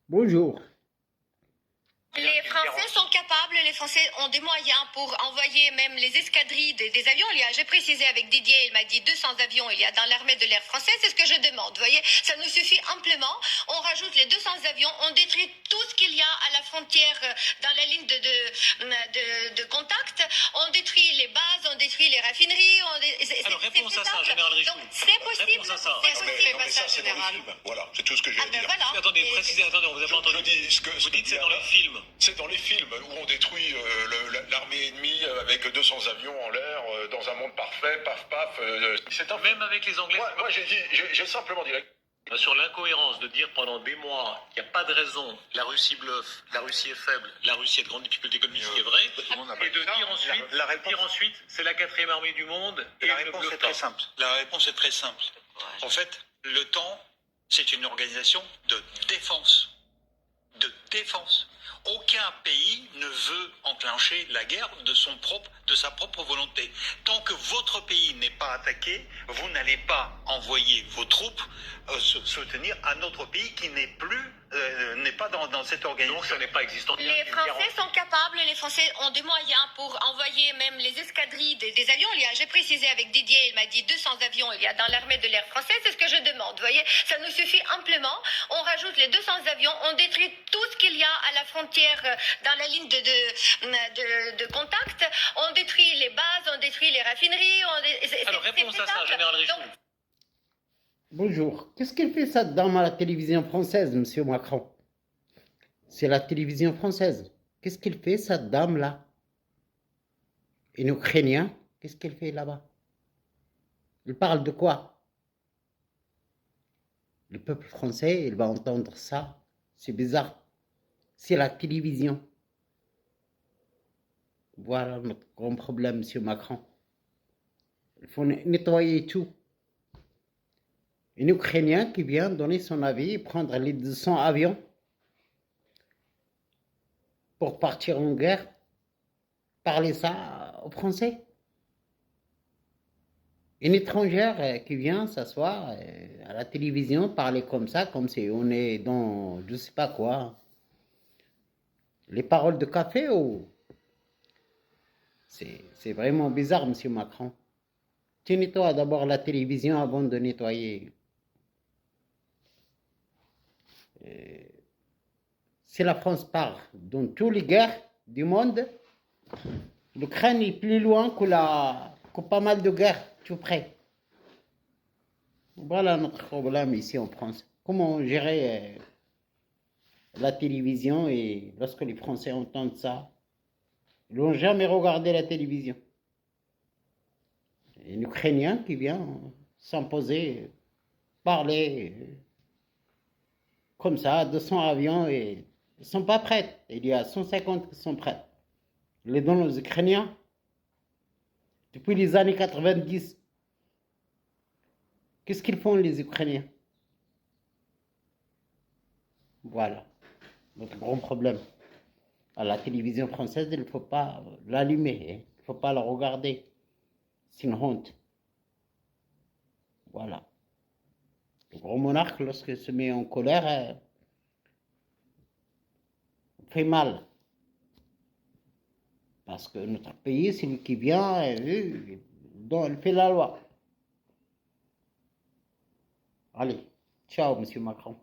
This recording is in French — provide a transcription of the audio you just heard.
Bonjour. Les Français sont capables, les Français ont des moyens pour envoyer même les escadrilles des avions. J'ai précisé avec Didier, il m'a dit 200 avions il y a dans l'armée de l'air français, c'est ce que je demande. Vous voyez, ça nous suffit amplement. On rajoute les 200 avions, on détruit tout ce qu'il y a à la frontière dans la ligne de contact. On détruit les bases, on détruit les raffineries. Alors réponse à ça, Général Richoud. Donc c'est possible. Réponse à ça. C'est possible, ça, c'est dans les films. Voilà, c'est tout ce que j'ai à dire. Voilà. Attendez, précisez, attendez, on vous a pas entendu. Vous dites c'est dans les films. C'est dans les films où on détruit l'armée ennemie avec 200 avions en l'air dans un monde parfait, paf paf. C'est un Même avec les Anglais. Moi j'ai simplement dit. Sur l'incohérence de dire pendant des mois qu'il n'y a pas de raison, la Russie bluffe, la Russie est faible, la Russie a de grandes difficultés économiques, ce qui est vrai, et de dire ensuite, c'est la 4e armée du monde, et la réponse est très simple. La réponse est très simple. En fait, l'OTAN, c'est une organisation de défense. De défense. Aucun pays ne veut enclencher la guerre de sa propre volonté. Tant que votre pays n'est pas attaqué, vous n'allez pas envoyer vos troupes soutenir un autre pays qui n'est pas dans cette organisation. Donc ça n'est pas existant. Les Français sont capables, les Français ont des moyens pour envoyer même les escadrilles des avions. J'ai précisé avec Didier, il m'a dit 200 avions il y a dans l'armée de l'air français, c'est ce que je demande. Vous voyez, ça nous suffit amplement. On rajoute les 200 avions, on détruit tout ce qu'il y a à la frontière dans la ligne de contact. On détruit les bases, on détruit les raffineries. Alors réponse à ça, Général Richoud. Bonjour. Qu'est-ce qu'elle fait cette dame à la télévision française, monsieur Macron? C'est la télévision française. Qu'est-ce qu'elle fait cette dame-là? Une Ukrainienne, qu'est-ce qu'elle fait là-bas? Elle parle de quoi? Le peuple français, il va entendre ça. C'est bizarre. C'est la télévision. Voilà notre grand problème, monsieur Macron. Il faut nettoyer tout. Un Ukrainien qui vient donner son avis et prendre les 200 avions pour partir en guerre, parler ça aux Français. Une étrangère qui vient s'asseoir à la télévision, parler comme ça, comme si on est dans je sais pas quoi. Les paroles de café ou... C'est vraiment bizarre, monsieur Macron. Tu nettoies d'abord la télévision avant de nettoyer. Si la France part dans toutes les guerres du monde, l'Ukraine est plus loin que pas mal de guerres tout près. Voilà notre problème ici en France. Comment gérer la télévision et lorsque les Français entendent ça, ils n'ont jamais regardé la télévision. Un Ukrainien qui vient s'imposer, parler comme ça, 200 avions et ils ne sont pas prêts. Il y a 150 qui sont prêts. Ils les donnent aux Ukrainiens depuis les années 90. Qu'est-ce qu'ils font les Ukrainiens? Voilà notre grand problème. À la télévision française, il ne faut pas l'allumer, il ne faut pas la regarder. C'est une honte. Voilà. Le gros monarque, lorsqu'il se met en colère, fait mal. Parce que notre pays, c'est lui qui vient, il fait la loi. Allez, ciao, monsieur Macron.